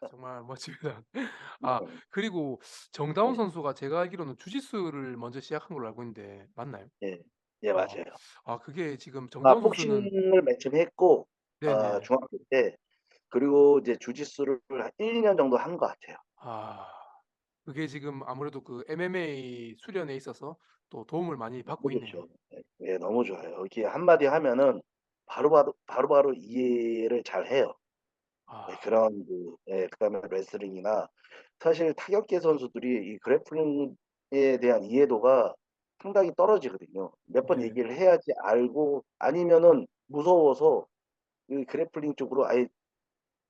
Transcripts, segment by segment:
정말 멋집니다. 아 네. 그리고 정다운 네. 선수가 제가 알기로는 주짓수를 먼저 시작한 걸로 알고 있는데 맞나요? 예. 예 아. 맞아요. 아 그게 지금 아 정다운 선수는 복싱을 맨 처음에 했고 네네. 중학교 때 그리고 이제 주짓수를 한 1-2년 정도 한 것 같아요. 아. 그게 지금 아무래도 그 MMA 수련에 있어서 또 도움을 많이 받고 너무 있네요. 좋죠. 예. 예 너무 좋아요. 이렇게 한마디 하면은 바로바로 이해를 잘해요. 예 아 그런 그다음에 레슬링이나 사실 타격계 선수들이 이 그래플링에 대한 이해도가 상당히 떨어지거든요. 몇 번 네. 얘기를 해야지 알고 아니면은 무서워서 이 그래플링 쪽으로 아예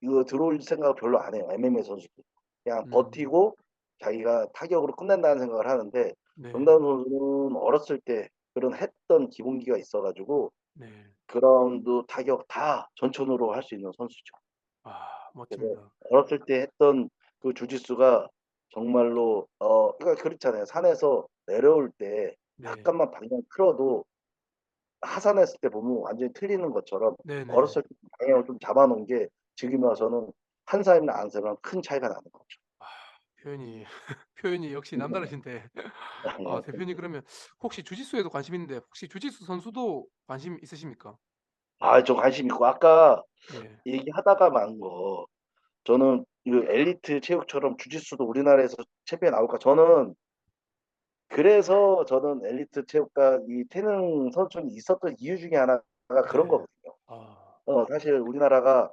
이거 들어올 생각을 별로 안 해요, MMA 선수들. 그냥 음. 버티고 자기가 타격으로 끝낸다는 생각을 하는데 네. 정다운 선수는 어렸을 때 그런 했던 기본기가 있어 가지고 네. 그라운드 타격 다 전천후로 할 수 있는 선수죠. 아 그래서 멋집니다. 어렸을 때 했던 그 주짓수가 정말로 그러니까 그렇잖아요. 산에서 내려올 때 네. 약간만 방향 틀어도 하산했을 때 보면 완전히 틀리는 것처럼 네네. 어렸을 때 방향을 좀 잡아 놓은 게 지금 와서는 한 살이나 안 살이랑 큰 차이가 나는 거죠. 아 표현이 표현이 역시 남다르신데 아 대표님 그러면 혹시 주짓수에도 관심 있는데 혹시 주짓수 선수도 관심 있으십니까? 아 저 관심 있고 아까 네. 얘기하다가 만 거 저는 이 엘리트 체육처럼 주짓수도 우리나라에서 챔피언 나올까 저는 그래서 저는 엘리트 체육관 이 태능 선수촌이 있었던 이유 중에 하나가 그런 네. 거거든요. 아 사실 우리나라가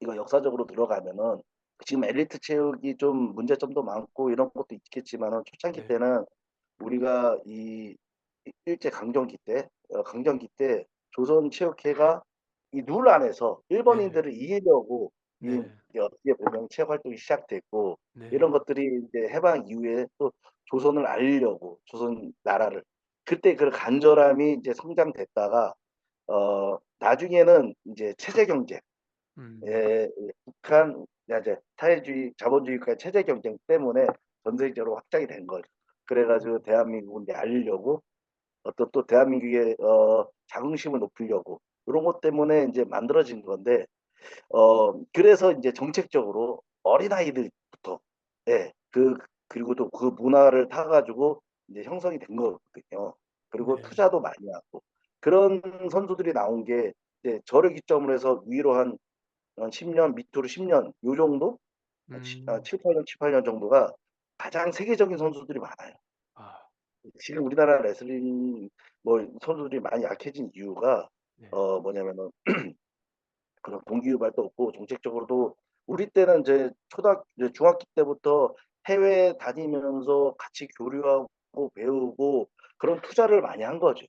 이거 역사적으로 들어가면은 지금 엘리트 체육이 좀 문제점도 많고 이런 것도 있겠지만은 초창기 네. 때는 우리가 이 일제 강점기 때 강점기 때 조선체육회가 이 룰 안에서 네. 일본인들을 이기려고 네. 어떻게 보면 체육 활동이 시작됐고 네. 이런 것들이 인제 해방 이후에 또 조선을 알리려고 조선 나라를 그때 그 간절함이 인제 성장됐다가 나중에는 인제 체제 경쟁 음. 예 북한 이제 사회주의 자본주의과의 체제 경쟁 때문에 전 세계적으로 확장이 된 거죠. 그래 가지고 대한민국을 인제 알리려고 어떤 또 대한민국의 자긍심을 높이려고 요런 것 때문에 인제 만들어진 건데 그래서 인제 정책적으로 어린아이들부터 예 그리고 또 그 문화를 타 가지고 이제 형성이 된 거거든요. 그리고 네. 투자도 많이 하고 그런 선수들이 나온 게 이제 저를 기점으로 해서 위로 한 10년 밑으로 10년 요 정도? 음. 7-8년 정도가 가장 세계적인 선수들이 많아요. 아 지금 우리나라 레슬링 선수들이 많이 약해진 이유가 네. 뭐냐면은 그런 동기 유발도 없고 정책적으로도 우리 때는 이제 이제 중학교 때부터 해외 다니면서 같이 교류하고 배우고 그런 투자를 많이 한 거죠.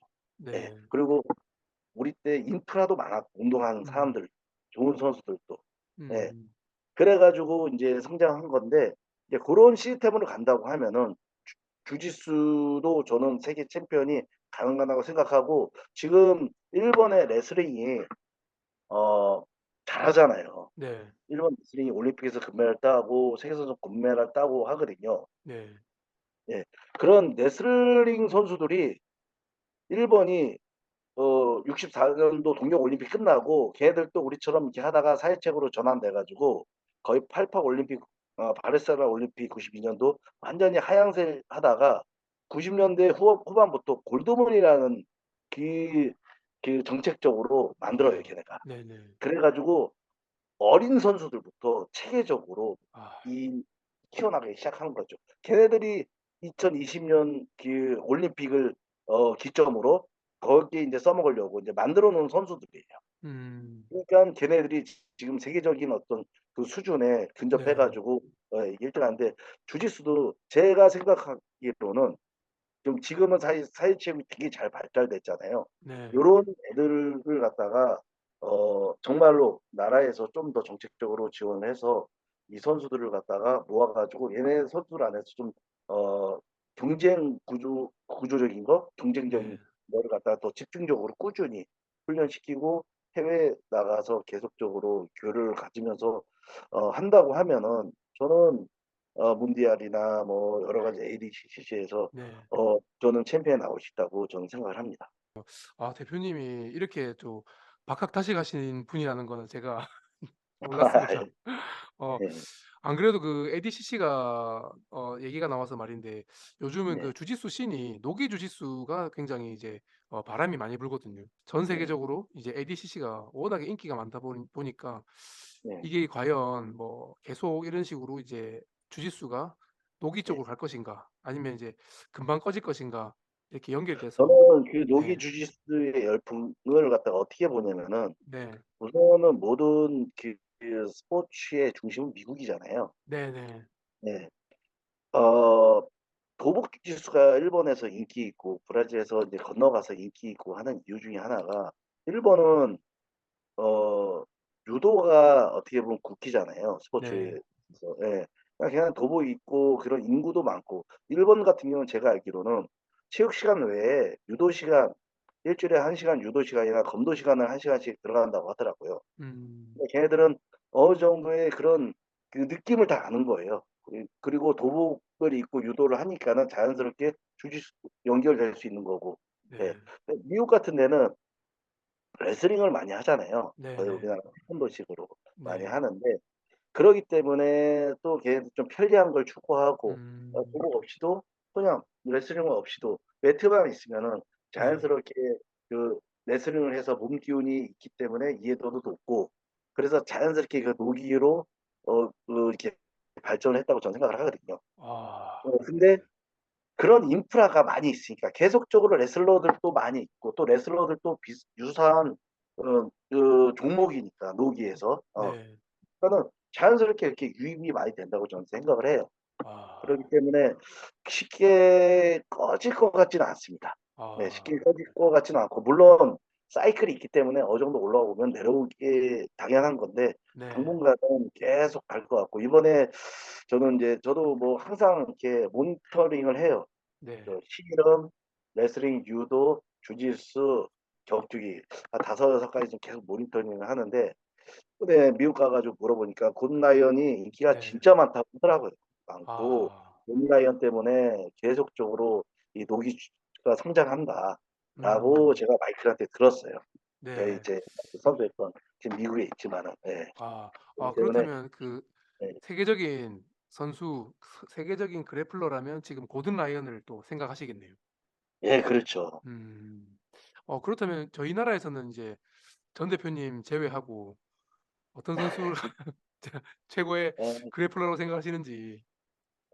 예. 네. 그리고 우리 때 인프라도 많았고 운동하는 음. 사람들 좋은 선수들도. 예. 음. 그래 가지고 인제 성장한 건데 이제 고런 시스템으로 간다고 하면은 주짓수도 저는 세계 챔피언이 가능하다고 생각하고 지금 일본의 레슬링이 어 잘하잖아요. 네. 일본 레슬링이 올림픽에서 금메달 따고 세계 선수권 금메달 따고 하거든요. 네. 예. 그런 레슬링 선수들이 일본이 64 년도 동경 올림픽 끝나고 걔네들도 우리처럼 이렇게 하다가 사회적으로 전환돼 가지고 거의 88 올림픽 바르셀로나 올림픽 92 년도 완전히 하향세 하다가 90 년대 후반부터 골드문이라는 그 정책적으로 만들어요 아. 걔네가. 네네. 그래 가지고 어린 선수들부터 체계적으로 아 이 키워나가기 시작한 거죠. 걔네들이 2020년 그 올림픽을 기점으로 거기에 인제 써먹으려고 인제 만들어 놓은 선수들이에요. 음. 그러니깐 걔네들이 지금 세계적인 어떤 그 수준에 근접해 네. 가지고 1 등 하는데 주짓수도 제가 생각하기로는 좀 지금은 사회체육이 되게 잘 발달됐잖아요. 네. 요런 애들을 갖다가 정말로 나라에서 좀 더 정책적으로 지원을 해서 이 선수들을 갖다가 모아 가지고 얘네 선수들 안에서 좀 경쟁 구조적인 거 경쟁적인 네. 거를 갖다가 더 집중적으로 꾸준히 훈련시키고 해외에 나가서 계속적으로 교류를 가지면서 한다고 하면은 저는 문디알이나 뭐 여러 가지 ADCC에서 네. 저는 챔피언에 나올 수 있다고 저는 생각을 합니다. 아 대표님이 이렇게 또 박학다식하신 분이라는 거는 제가 몰랐습니다. 어 네. 안 그래도 그 ADCC가 얘기가 나와서 말인데 요즘은 그 네. 주짓수 씬이 노기 주짓수가 굉장히 이제 바람이 많이 불거든요. 전 네. 세계적으로 이제 ADCC가 워낙에 인기가 많다 보니까 네. 이게 과연 뭐 계속 이런 식으로 이제 주짓수가 노기 네. 쪽으로 갈 것인가 아니면 이제 금방 꺼질 것인가 이렇게 연결돼서 저는 그 노기 네. 주짓수의 열풍을 갖다가 어떻게 보냐면은 네. 우선은 모든 그 스포츠의 중심은 미국이잖아요. 네네. 네. 어 도복 주짓수가 일본에서 인기 있고 브라질에서 이제 건너가서 인기 있고 하는 이유 중에 하나가 일본은 어 유도가 어떻게 보면 국기잖아요, 네. 스포츠에서. 예. 그냥 도복 입고 그런 인구도 많고 일본 같은 경우는 제가 알기로는 체육 시간 외에 유도 시간 일 주일에 1 시간 유도 시간이나 검도 시간을 1 시간씩 들어간다고 하더라고요. 음. 근데 걔네들은 어느 정도의 그런 그 느낌을 다 아는 거예요. 그리고 도복을 입고 유도를 하니까는 자연스럽게 주짓수 연결될 수 있는 거고. 예. 네. 미국 같은 데는 레슬링을 많이 하잖아요. 거의 네네. 우리나라 태권도식으로 많이 네. 하는데 그러기 때문에 또 걔네들 좀 편리한 걸 추구하고 음. 도복 없이도 그냥 레슬링화 없이도 매트만 있으면은 네. 자연스럽게 그 레슬링을 해서 몸 기운이 있기 때문에 이해도도 높고 그래서 자연스럽게 그 노기로 이렇게 발전을 했다고 저는 생각을 하거든요. 아 근데 그런 인프라가 많이 있으니까 계속적으로 레슬러들도 많이 있고 또 레슬러들도 유사한 그 종목이니까 노기에서. 네. 그러니까는 자연스럽게 이렇게 유입이 많이 된다고 저는 생각을 해요. 그러기 아. 때문에 쉽게 꺼질 것 같지는 않습니다. 네. 쉽게 아. 꺼질 것 같지는 않고 물론 사이클이 있기 때문에 어느 정도 올라오면 내려오기 당연한 건데 네. 당분간은 계속 갈 것 같고 이번에 저는 인제 저도 뭐 항상 이렇게 모니터링을 해요. 네. 그 씨름, 레슬링, 유도, 주짓수, 격투기 한 5-6 가지 좀 계속 모니터링을 하는데 근데 미국 가 가지고 물어보니까 굿 라이언이 인기가 네. 진짜 많다고 하더라고요. 많고 아. 굿 라이언 때문에 계속적으로 이 "노기 주짓수가 성장한다."라고 음. 제가 마이클한테 들었어요. 저희 네. 이제 선수했던 지금 미국에 있지만은. 예. 아. 그렇기 때문에 그렇다면 그 네. 세계적인 선수 세계적인 그래플러라면 지금 고든 라이언을 또 생각하시겠네요. 예 그렇죠. 음. 그렇다면 저희 나라에서는 이제 전 대표님 제외하고 어떤 선수를 최고의 예. 그래플러라고 생각하시는지.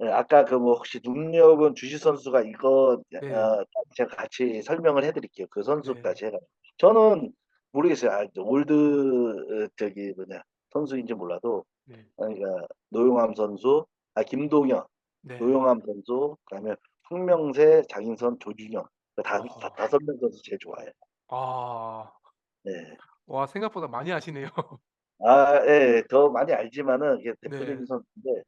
예 아까 그 뭐 혹시 눈여겨본 주짓 선수가 이거 네. 제가 같이 설명을 해 드릴게요. 그 네. 선수까지 해가 저는 모르겠어요. 올드 저기 뭐냐 선수인지 몰라도 네. 그러니까 노영함 선수 김동현, 네. 노영함 선수 그다음에 황명세, 장인선, 조준현 그 다 어허. 5 명 선수 제일 좋아해요. 아. 네. 와 생각보다 많이 아시네요. 예. 더 많이 알지만은 이게 네. 대표적인 선수인데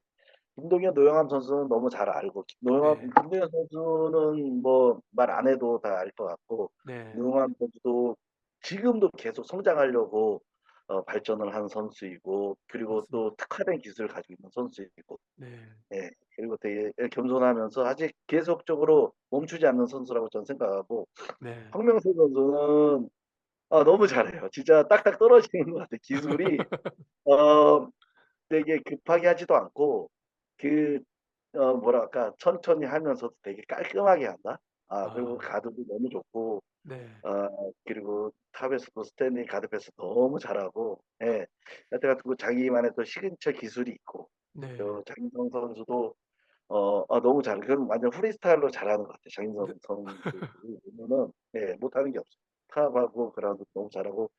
김동현, 노영함 선수는 너무 잘 알고 네. 김동현 선수는 뭐 말 안 해도 다 알 것 같고 네. 노영함 선수도 지금도 계속 성장하려고 발전을 한 선수이고 그리고 맞습니다. 또 특화된 기술을 가지고 있는 선수이고 네. 예 그리고 되게 겸손하면서 아직 계속적으로 멈추지 않는 선수라고 저는 생각하고 네. 황명세 선수는 너무 잘해요. 진짜 딱딱 떨어지는 것 같아요. 기술이 어 되게 급하게 하지도 않고 그 뭐랄까 천천히 하면서도 되게 깔끔하게 한다. 그리고 아. 가드도 너무 좋고 네. 그리고 탑에서도 스탠딩 가드 패스 너무 잘하고 예. 여태 그 자기만의 또 시그니처 기술이 있고 네. 또 장인성 선수도 너무 잘해 그건 완전 프리스타일로 잘하는 것 같아요. 네. 장인성 선수 보면은 예 못하는 게 없어요. 탑하고 그라운드 너무 잘하고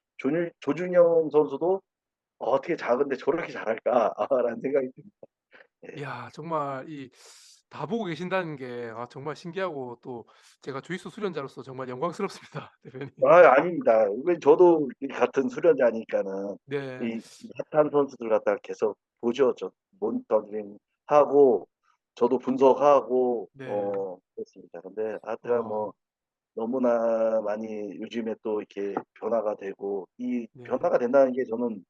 조준현 선수도 '어떻게 작은데 저렇게 잘할까?' 라는 생각이 듭니다. 예. 이야 정말 이 다 보고 계신다는 게 정말 신기하고 또 제가 주짓수 수련자로서 정말 영광스럽습니다 대표님. 아닙니다. 왜 저도 이 같은 수련자니까는 네. 이 핫한 선수들 갖다가 계속 보죠. 저 모니터링하고 저도 분석하고 네. 그렇습니다. 근데 하여튼간 어 뭐 너무나 많이 요즘에 또 이렇게 변화가 되고 이 네. 변화가 된다는 게 저는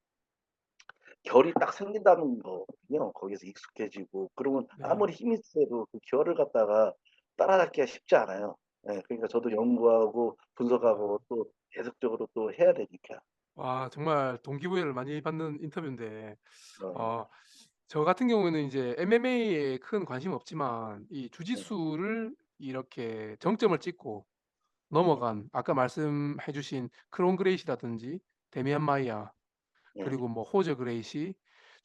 결이 딱 생긴다는 거거든요. 거기서 익숙해지고 그러면 네. 아무리 힘이 세도 그 결을 갖다가 따라잡기가 쉽지 않아요. 예 그러니까 저도 연구하고 아. 분석하고 또 계속적으로 또 해야 되니까. 와 정말 동기부여를 많이 받는 인터뷰인데 어 어 저 같은 경우에는 이제 MMA에 큰 관심은 없지만 이 네. 주짓수를 이렇게 정점을 찍고 네. 넘어간 아까 말씀해 주신 크론 그레이시라든지 데미안 마이야 네. 그리고 뭐 호저 그레이시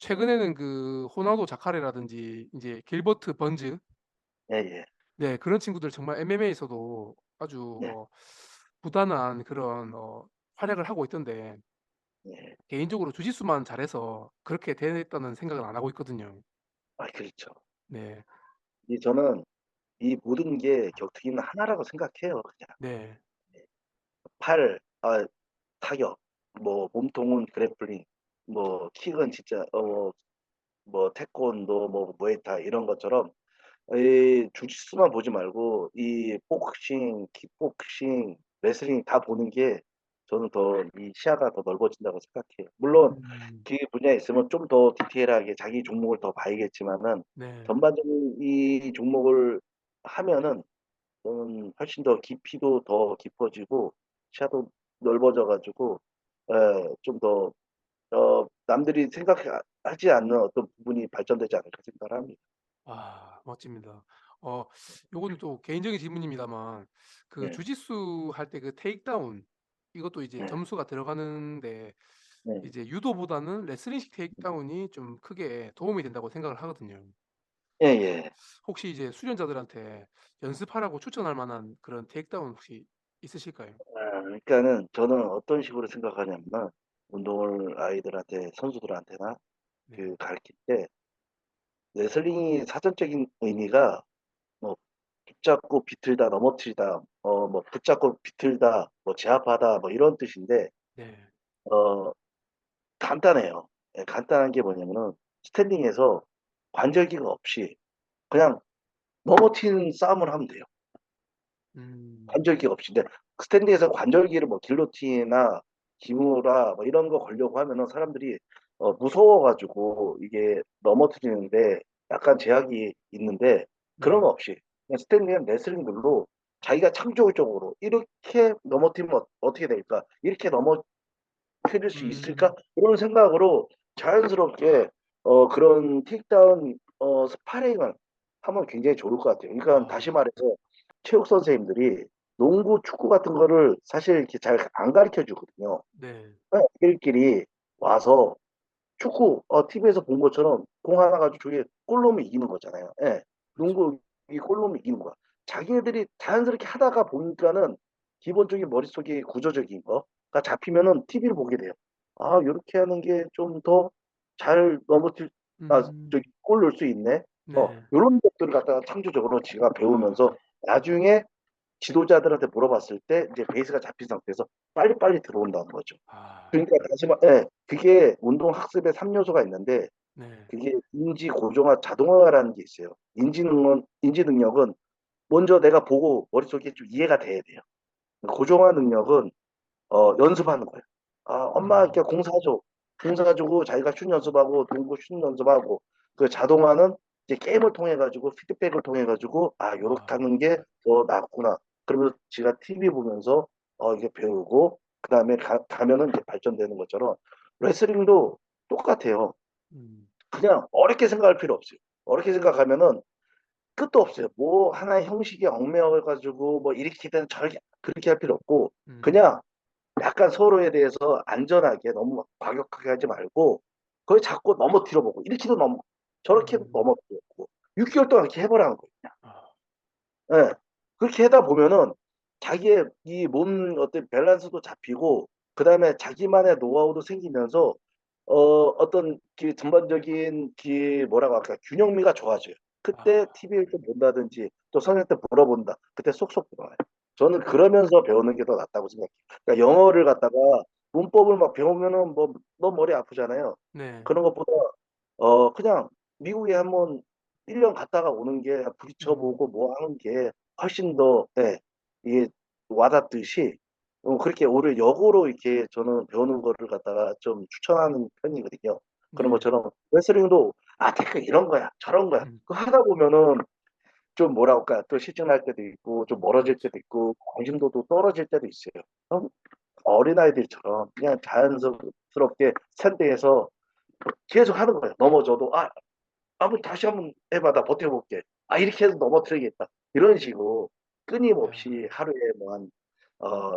네. 최근에는 그 호나우도 자카레라든지 이제 길버트 번즈 예예. 네 그런 친구들 정말 MMA에서도 아주 네. 부단한 그런 활약을 하고 있던데 네. 개인적으로 주짓수만 잘해서 그렇게 됐다는 생각은 안 하고 있거든요. 아 그렇죠. 네. 이 저는 이 모든 게 격투기는 하나라고 생각해요 그냥. 네. 네. 팔 타격, 뭐 몸통은 그래플링, 뭐 킥은 진짜 뭐 태권도 뭐 무에타이 이런 것처럼 이 주짓수만 보지 말고 이 복싱, 킥복싱, 레슬링 다 보는 게 저는 더 이 시야가 더 넓어진다고 생각해요. 물론 음. 그 분야에 있으면 좀 더 디테일하게 자기 종목을 더 봐야겠지만은 네. 전반적인 이 종목을 하면은 훨씬 더 깊이도 더 깊어지고 시야도 넓어져 가지고 좀 더 남들이 하지 않는 어떤 부분이 발전되지 않을까 생각을 합니다. 아 멋집니다. 어 요거는 또 개인적인 질문입니다만 그 네. 주짓수 할 때 그 테이크다운 이것도 이제 네. 점수가 들어가는데 네. 이제 유도보다는 레슬링식 테이크다운이 좀 크게 도움이 된다고 생각을 하거든요. 예예. 혹시 이제 수련자들한테 연습하라고 추천할 만한 그런 테이크다운 혹시 있으실까요? 그러니까는 저는 어떤 식으로 생각하냐면 운동을 아이들한테 선수들한테나 네. 그 가르칠 때 레슬링이 사전적인 의미가 뭐 붙잡고 비틀다, 넘어뜨리다, 뭐 붙잡고 비틀다, 뭐 제압하다 뭐 이런 뜻인데 네. 어 간단해요. 예 간단한 게 뭐냐면은 스탠딩에서 관절기가 없이 그냥 넘어뜨리는 싸움을 하면 돼요. 음. 관절기가 없이. 근데 스탠딩에서 관절기를 뭐 길로틴이나 기무라 뭐 이런 거 걸려고 하면은 사람들이 무서워 가지고 이게 넘어뜨리는데 약간 제약이 있는데 그런 네. 거 없이 그냥 스탠딩은 레슬링들로 자기가 창조적으로 '이렇게 넘어뜨리면 어떻게 될까? 이렇게 넘어뜨릴 수 있을까?' 음. 그런 생각으로 자연스럽게 그런 킥다운 스파링을 하면 굉장히 좋을 것 같아요. 그러니까 다시 아 말해서 체육 선생님들이 농구, 축구 같은 거를 사실 이렇게 잘 안 가르쳐 주거든요. 네. 그냥 애들끼리 와서 축구 TV에서 본 것처럼 공 하나 가지고 저기 골 넣으면 이기는 거잖아요. 예. 그렇죠. 농구 이 골 넣으면 이기는 거야. 자기네들이 자연스럽게 하다가 보니까는 기본적인 머릿속에 구조적인 거가 잡히면은 TV를 보게 돼요. '아 요렇게 하는 게 좀 더 잘 넘어질 음. 저기 골 넣을 수 있네.' 네. 요런 것들을 갖다가 창조적으로 지가 배우면서 나중에 지도자들한테 물어봤을 때 이제 베이스가 잡힌 상태에서 빨리빨리 들어온다는 거죠. 아 그러니까 다시 예. 그게 운동 학습에 3 요소가 있는데 네. 그게 인지, 고정화, 자동화라는 게 있어요. 인지 능력은 먼저 내가 보고 머릿속에 좀 이해가 돼야 돼요. 고정화 능력은 연습하는 거예요. 엄마 이렇게 음. 공 사줘. 공 사주고 자기가 슛 연습하고 농구 슛 연습하고 그 자동화는 이제 게임을 통해 가지고 피드백을 통해 가지고 '아 요렇게 와. 하는 게 더 낫구나.' 그러면서 지가 TV 보면서 이게 배우고 그다음에 가면은 이제 발전되는 것처럼 레슬링도 똑같아요. 음. 그냥 어렵게 생각할 필요 없어요. 어렵게 생각하면은 끝도 없어요. 뭐 하나의 형식에 얽매여 가지고 뭐 이렇게든 저렇게 그렇게 할 필요 없고 음. 그냥 약간 서로에 대해서 안전하게 너무 막 과격하게 하지 말고 그걸 자꾸 넘어뜨려 보고 이렇게도 저렇게도 음. 넘어뜨려 보고 6 개월 동안 이렇게 해 보라는 거예요 그냥. 아. 예. 그렇게 하다 보면은 자기의 이 몸 어떤 밸런스도 잡히고 그다음에 자기만의 노하우도 생기면서 어떤 그 전반적인 뭐라고 할까 균형미가 좋아져요. 그때 아. TV를 좀 본다든지 또 선생님한테 물어본다. 그때 쏙쏙 들어와요. 저는 그러면서 배우는 게 더 낫다고 생각해요. 그러니까 영어를 갖다가 문법을 막 배우면은 뭐 너무 머리 아프잖아요. 네. 그런 것보다 그냥 미국에 한번 1년 갔다가 오는 게 부딪혀 음. 보고 뭐 하는 게 훨씬 더 예 이게 와닿듯이 그렇게 오히려 역으로 이렇게 저는 배우는 거를 갖다가 좀 추천하는 편이거든요. 그런 네. 것처럼 레슬링도 '아 테크닉 이런 거야. 저런 거야.' 음. 그거 하다 보면은 좀 뭐라 그럴까 또 실증날 때도 있고 좀 멀어질 그렇죠. 때도 있고 관심도도 떨어질 때도 있어요. 어린아이들처럼 그냥 자연스럽게 스탠드에서 계속 하는 거예요. 넘어져도 '아 뭐 다시 한번 해 봐. 나 버텨 볼게. 이렇게 해서 넘어뜨리겠다." 이런 식으로 야. 끊임없이 하루에 뭐 한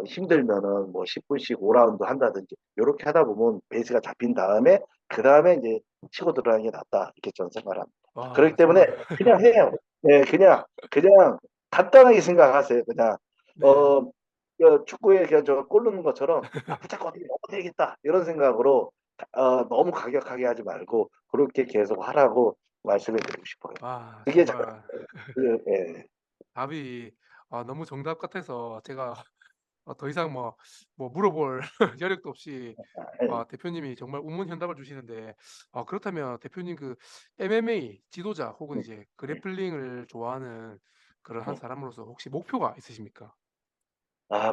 힘들면은 뭐 10 분씩 5 라운드 한다든지 요렇게 하다 보면 베이스가 잡힌 다음에 그다음에 인제 치고 들어가는 게 낫다 이렇게 저는 생각을 합니다. 그렇기 와 때문에 정말 그냥 해요. 네 그냥 간단하게 생각하세요. 그냥 네. 어 축구에 그냥 골 넣는 것처럼 '붙잡고 어떻게 넘어뜨리겠다.' 이런 생각으로 너무 가격하게 하지 말고 고렇게 계속 하라고 말씀을 드리고 싶어요. 와 그게 자 정말 예. 답이 너무 정답 같아서 제가 더 이상 뭐 물어볼 여력도 없이 예. 대표님이 정말 우문현답을 주시는데 그렇다면 대표님 그 MMA 지도자 혹은 음 이제 네. 그래플링을 좋아하는 그런 한 음. 사람으로서 혹시 목표가 있으십니까?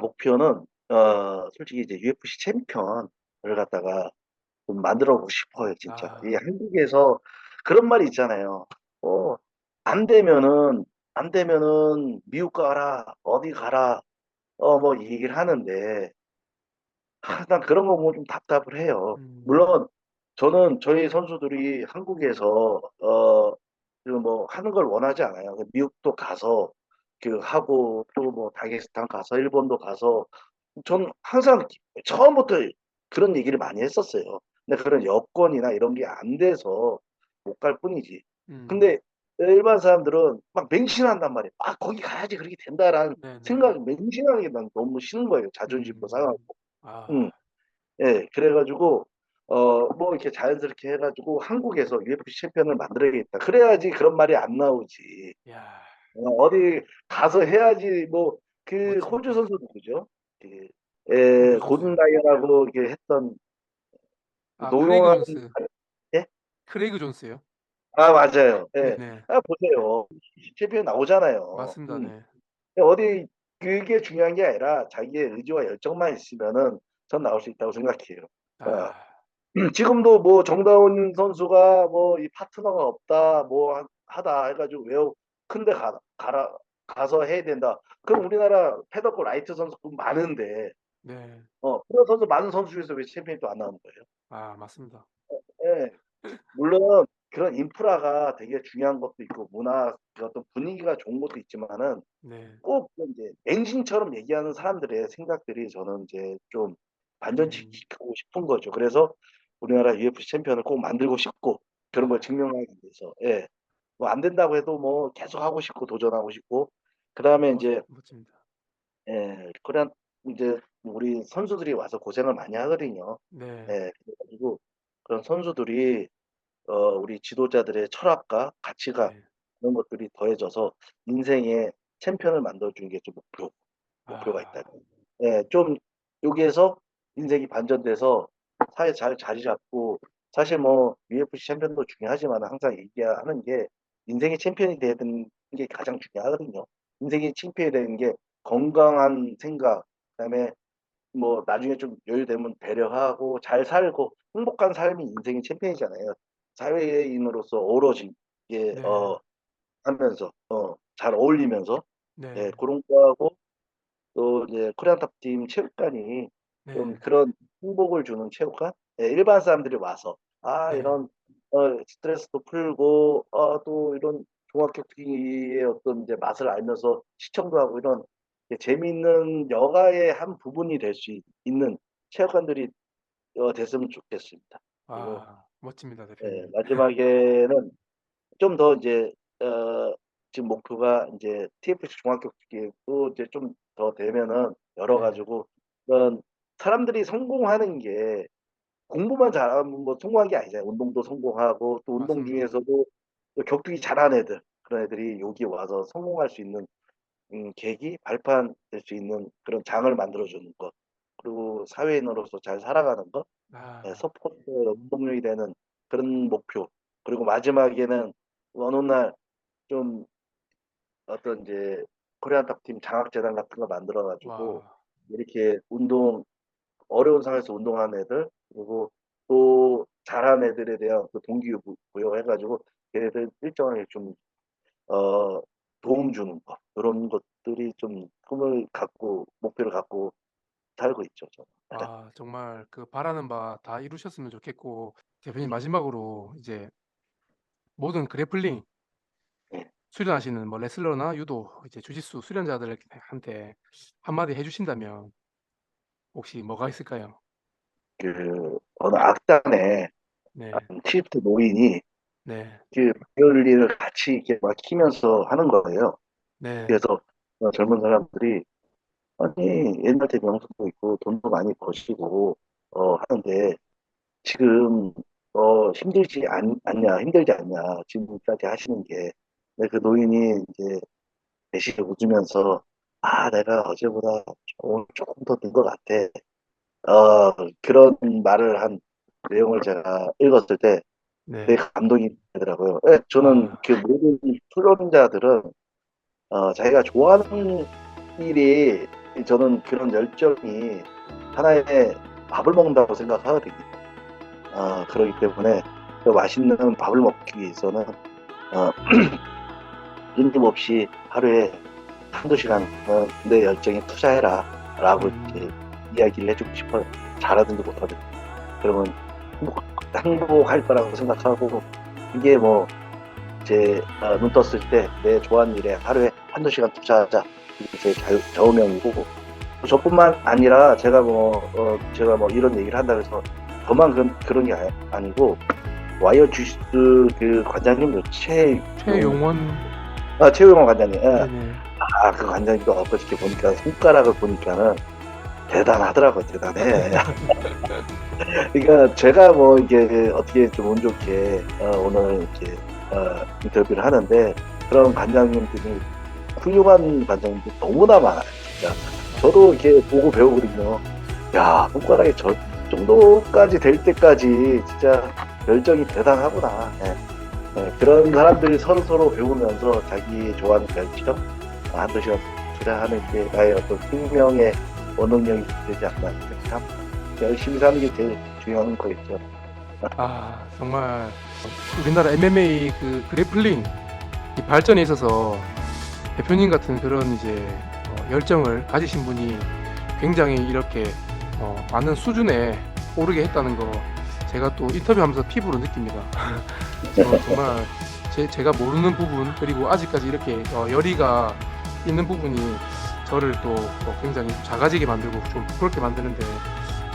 목표는 솔직히 이제 UFC 챔피언을 갖다가 좀 만들어 보고 싶어요 진짜. 이 아 한국에서 그런 말이 있잖아요. 어 "안 되면은 미국 가라. 어디 가라." 뭐 이 얘기를 하는데 난 그런 거 보면 좀 답답을 해요. 음 물론 저는 저희 선수들이 한국에서 그 뭐 하는 걸 원하지 않아요. 미국도 가서 하고 또 뭐 다게스탄 가서 일본도 가서 저는 항상 처음부터 그런 얘기를 많이 했었어요. 근데 그런 여건이나 이런 게 안 돼서 못 갈 뿐이지. 음 근데 일반 사람들은 막 맹신한단 말이에요. '아 거기 가야지 그렇게 된다.'라는 네네. 생각이 맹신하는 게 난 너무 싫은 거예요, 자존심도 상하고. 음. 아 음. 예. 그래 가지고 뭐 이렇게 자연스럽게 해 가지고 '한국에서 UFC 챔피언을 만들어야겠다.' 그래야지 그런 말이 안 나오지. 야 어디 가서 해야지 뭐 호주 멋집니다. 선수 누구죠? 그 호주 고든 존스. 라이언하고 이렇게 했던 크레이그 노용한 존스. 예? 크레이그 존스요? 맞아요. 예. 네네. 보세요. 챔피언 나오잖아요. 맞습니다. 네. 어디 그게 중요한 게 아니라 자기의 의지와 열정만 있으면은 전 나올 수 있다고 생각해요. 어. 아 지금도 뭐 정다운 선수가 뭐 이 파트너가 없다 뭐 하다 해 가지고 "왜요? 큰 데 가라. 가서 해야 된다." 그럼 우리나라 패더급 라이트 선수 많은데 네. 프로 선수 많은 선수 중에서 왜 챔피언이 또 안 나오는 거예요? 맞습니다. 예. 물론 그런 인프라가 되게 중요한 것도 있고 문화 그 어떤 분위기가 좋은 것도 있지만은 네. 꼭 인제 맹신처럼 얘기하는 사람들의 생각들이 저는 이제 좀 음. 반전시키고 싶은 거죠. 그래서 우리나라 UFC 챔피언을 꼭 만들고 싶고 그런 걸 아 증명하기 위해서 뭐 안 된다고 해도 뭐 계속하고 싶고 도전하고 싶고 그다음에 인제 멋집니다. 코리안 인제 우리 선수들이 와서 고생을 많이 하거든요. 네. 그래 가지고 그런 선수들이 우리 지도자들의 철학과 가치관 네. 이런 것들이 더해져서 인생의 챔피언을 만들어 주는 게 좀 목표가 아 있다. 좀 여기에서 인생이 반전돼서 사회에 잘 자리 잡고 사실 뭐 UFC 챔피언도 중요하지만 항상 얘기하는 게 인생의 챔피언이 돼야 되는 게 가장 중요하거든요. 인생의 챔피언이 되는 게 건강한 생각 그다음에 뭐 나중에 좀 여유되면 배려하고 잘 살고 행복한 삶이 인생의 챔피언이잖아요. 사회인으로서 어우러지게 네. 하면서 잘 어울리면서 네. 고런 거하고 또 이제 코리안 탑팀 체육관이 좀 네. 그런 행복을 주는 체육관? 일반 사람들이 와서 네. 이런 스트레스도 풀고 또 이런 종합격투기의 어떤 이제 맛을 알면서 시청도 하고 이런 재미있는 여가의 한 부분이 될 수 있는 체육관들이 됐으면 좋겠습니다. 그리고 멋집니다 대표님. 마지막에는 좀 더 인제 어 지금 목표가 인제 TFC 종합격투기도 이제 좀 더 되면은 열어 네. 가지고 그런 사람들이 성공하는 게 공부만 잘하면 뭐 성공한 게 아니잖아요. 운동도 성공하고 또 운동 맞습니다. 중에서도 또 격투기 잘하는 애들 그런 애들이 여기 와서 성공할 수 있는 계기, 발판 될 수 있는 그런 장을 만들어 주는 것. 그리고 사회인으로서 잘 살아가는 것. 아 서포트 원동력이 되는 그런 목표. 그리고 마지막에는 어느 날 좀 어떤 이제 코리안 탑팀 장학재단 같은 거 만들어 가지고 와. 이렇게 어려운 상황에서 운동하는 애들 그리고 또 잘하는 애들에 대한 그 동기부여 해 가지고 걔네들 일정하게 좀 어 도움 주는 거 요런 것들이 좀 꿈을 갖고 목표를 갖고 살고 있죠 저는. 정말 그 바라는 바 다 이루셨으면 좋겠고 대표님 마지막으로 이제 모든 그래플링 네. 수련하시는 뭐 레슬러나 유도 이제 주짓수 수련자들한테 한마디 해주신다면 혹시 뭐가 있을까요? 어느 악단에 네, 70대 노인이 네, 바이올린을 같이 이렇게 막 키면서 하는 거예요. 네, 그래서 젊은 사람들이 아니 옛날 때 명성도 있고 돈도 많이 버시고 하는데 지금 힘들지 않냐 지금까지 하시는 게. 근데 그 노인이 이제 대신 웃으면서 내가 어제보다 오늘 조금 더 는 것 같아. 그런 말을 한 내용을 제가 읽었을 때 네. 되게 감동이 되더라고요. 예, 저는 아, 그 모든 수련자들은 자기가 좋아하는 일이, 저는 그런 열정이 하나의 밥을 먹는다고 생각하거든요. 그렇기 때문에 그 맛있는 밥을 먹기 위해서는 어, 끊임없이 하루에 한두 시간 내 열정에 투자해라 라고 이렇게 이야기를 해주고 싶어요. 잘하든지 못하든지. 그러면 행복할 거라고 생각하고, 이게 뭐 눈 떴을 때 내 좋아하는 일에 하루에 한두 시간 투자하자. 이게 제 좌우명이고, 저뿐만 아니라 제가 뭐 이런 얘기를 한다 해서 저만 그런 게 아니고, 와이어 주스 그 관장님도 최용원. 최용원 관장님. 예. 네네. 그 관장님도 엊그저께 보니까 손가락을 보니까는 대단하더라고요. 대단해. 그러니까 제가 뭐 이게 어떻게 좀 운 좋게 오늘 이렇게 인터뷰를 하는데, 그런 관장님들이 훌륭한 관장님들이 너무나 많아요. 진짜 저도 이렇게 보고 배우거든요. 야, 손가락이 저 정도까지 될 때까지 진짜 열정이 대단하구나. 그런 사람들이 서로 배우면서 자기 좋아하는 열정 한두 시간 투자하는 게 나의 어떤 생명의 원동력이 되지 않나 생각합니다. 열심히 사는 게 제일 중요한 거겠죠. 정말 우리나라 MMA 그 그래플링 이 발전에 있어서 대표님 같은 그런 이제 열정을 가지신 분이 굉장히 이렇게 많은 수준에 오르게 했다는 거 제가 또 인터뷰하면서 피부로 느낍니다. 정말 제가 모르는 부분, 그리고 아직까지 이렇게 열의가 있는 부분이 저를 또 굉장히 작아지게 만들고 좀 부끄럽게 만드는데,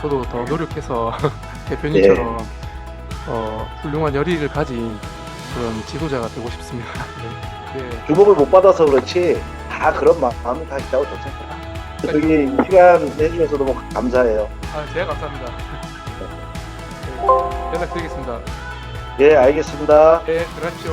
저도 더 노력해서 대표님처럼 훌륭한 열의를 가진 그런 지도자가 되고 싶습니다. 네. 주목을 못 받아서 그렇지 다 그런 마음이 다 있다고 좋습니다. 여기 시간 내주셔서 너무 감사해요. 제가 감사합니다. 네, 연락드리겠습니다. 예, 알겠습니다. 네, 들어가십시오.